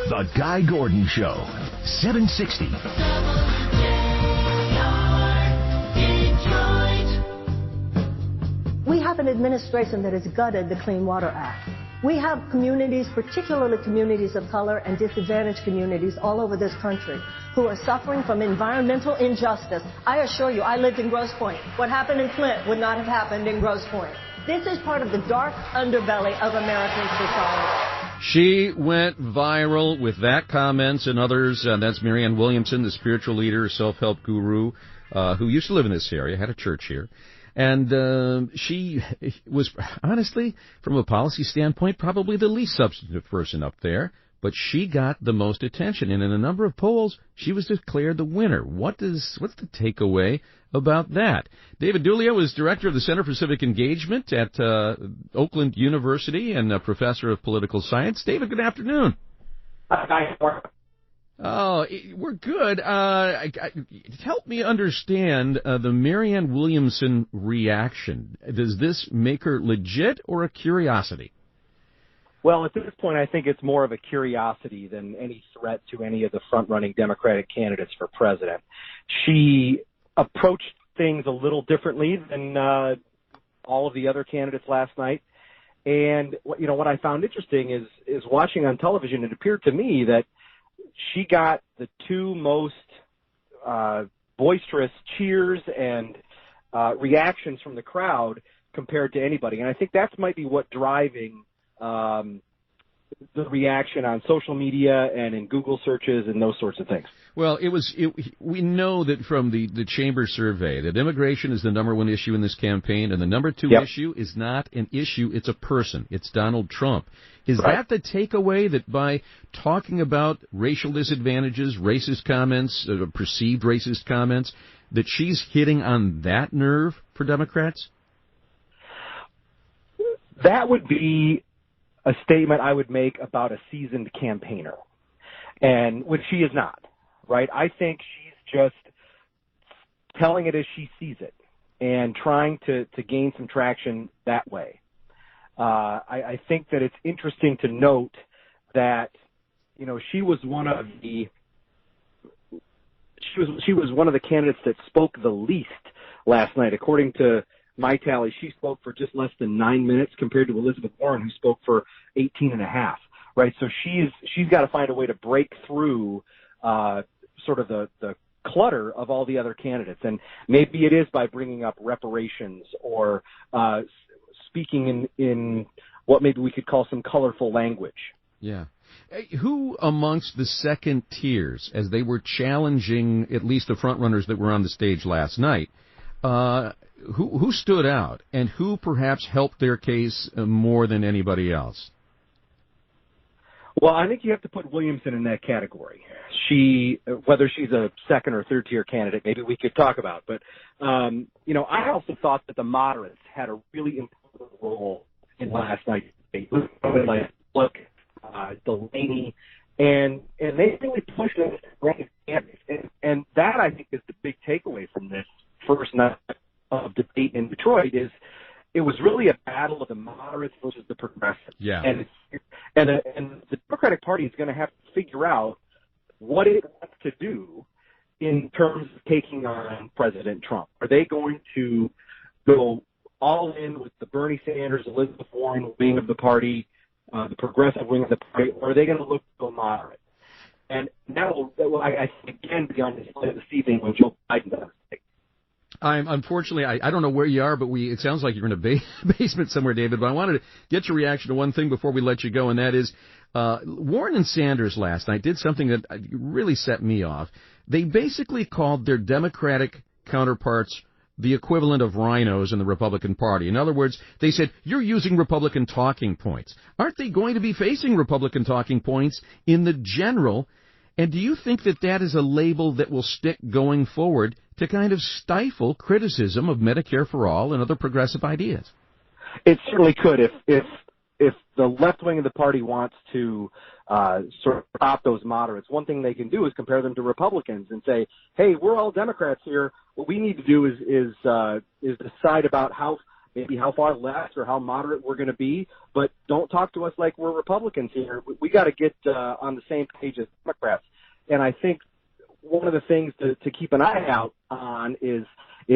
The Guy Gordon Show, 760. We have an administration that has gutted the Clean Water Act. We have communities, particularly communities of color and disadvantaged communities all over this country, who are suffering from environmental injustice. I assure you, I lived in Grosse Pointe. What happened in Flint would not have happened in Grosse Pointe. This is part of the dark underbelly of American society. She went viral with that comments and others. That's Marianne Williamson, the spiritual leader, self-help guru, who used to live in this area, had a church here. And she was, honestly, from a policy standpoint, probably the least substantive person up there. But she got the most attention, and in a number of polls, she was declared the winner. What's the takeaway about that? David Dulio is director of the Center for Civic Engagement at Oakland University and a professor of political science. David, good afternoon. Hi. Oh, we're good. Help me understand the Marianne Williamson reaction. Does this make her legit or a curiosity? Well, at this point, I think it's more of a curiosity than any threat to any of the front-running Democratic candidates for president. She approached things a little differently than all of the other candidates last night. And, what I found interesting is watching on television, it appeared to me that she got the two most boisterous cheers and reactions from the crowd compared to anybody. And I think that might be what driving the reaction on social media and in Google searches and those sorts of things. Well, we know that from the Chamber survey that immigration is the number one issue in this campaign, and the number two issue is not an issue, it's a person. It's Donald Trump. Is that the takeaway, that by talking about racial disadvantages, racist comments, perceived racist comments, that she's hitting on that nerve for Democrats? That would be a statement I would make about a seasoned campaigner, and which she is not, right? I think she's just telling it as she sees it and trying to gain some traction that way. I think that it's interesting to note that, she was one of the candidates that spoke the least last night. According to my tally, she spoke for just less than 9 minutes compared to Elizabeth Warren, who spoke for 18 and a half, right? So she's got to find a way to break through sort of the clutter of all the other candidates. And maybe it is by bringing up reparations or speaking in what maybe we could call some colorful language. Yeah. Who amongst the second tiers, as they were challenging at least the front runners that were on the stage last night, who stood out and who perhaps helped their case more than anybody else? Well, I think you have to put Williamson in that category. Whether she's a second or third tier candidate, maybe we could talk about. But, I also thought that the moderates had a really important role in last night's debate. Delaney, and they really pushed us running candidates. And that, I think, is the big takeaway from this first night of debate in Detroit is it was really a battle of the moderates versus the progressives. Yeah. And the Democratic Party is going to have to figure out what it wants to do in terms of taking on President Trump. Are they going to go all in with the Bernie Sanders, Elizabeth Warren wing of the party, the progressive wing of the party, or are they going to look to go moderate? And that will I think, again, be on display this evening when Joe Biden does it. Unfortunately, I don't know where you are, but it sounds like you're in a basement somewhere, David. But I wanted to get your reaction to one thing before we let you go, and that is Warren and Sanders last night did something that really set me off. They basically called their Democratic counterparts the equivalent of rhinos in the Republican Party. In other words, they said, you're using Republican talking points. Aren't they going to be facing Republican talking points in the general? And do you think that is a label that will stick going forward to kind of stifle criticism of Medicare for all and other progressive ideas? It certainly could. If the left wing of the party wants to sort of stop those moderates, one thing they can do is compare them to Republicans and say, hey, we're all Democrats here. What we need to do is decide about how maybe how far left or how moderate we're going to be, but don't talk to us like we're Republicans here. We got to get on the same page as Democrats. And I think one of the things to keep an eye out on is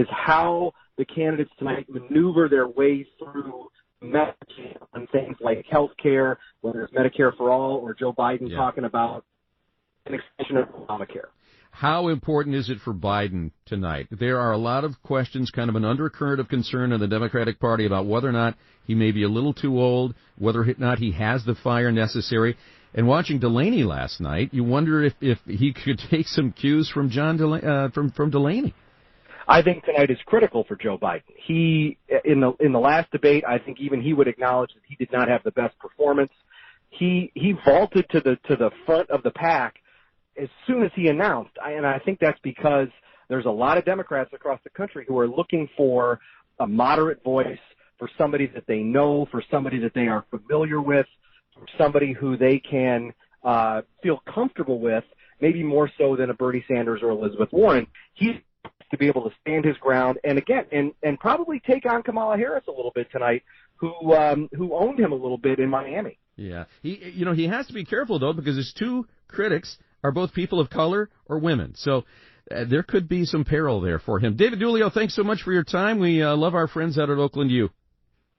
how the candidates tonight maneuver their way through messaging on things like health care, whether it's Medicare for all or Joe Biden talking about an extension of Obamacare. How important is it for Biden tonight? There are a lot of questions, kind of an undercurrent of concern in the Democratic Party about whether or not he may be a little too old, whether or not he has the fire necessary. And watching Delaney last night, you wonder if he could take some cues from from Delaney. I think tonight is critical for Joe Biden. He, in the last debate, I think even he would acknowledge that he did not have the best performance. He vaulted to the front of the pack as soon as he announced, and I think that's because there's a lot of Democrats across the country who are looking for a moderate voice, for somebody that they know, for somebody that they are familiar with, for somebody who they can feel comfortable with, maybe more so than a Bernie Sanders or Elizabeth Warren. He's to be able to stand his ground and again and probably take on Kamala Harris a little bit tonight, who owned him a little bit in Miami. Yeah, he has to be careful though, because his two critics are both people of color or women, so there could be some peril there for him. David Dulio, thanks so much for your time. We love our friends out at Oakland U.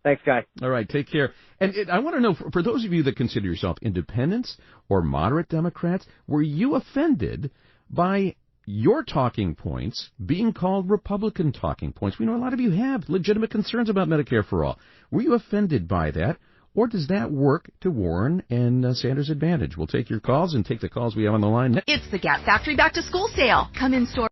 Thanks, Guy. All right, take care. And I want to know, for those of you that consider yourself independents or moderate Democrats, were you offended by your talking points being called Republican talking points? We know a lot of you have legitimate concerns about Medicare for all. Were you offended by that, or does that work to Warren and Sanders' advantage? We'll take your calls and take the calls we have on the line. It's the Gap Factory Back to School Sale. Come in store.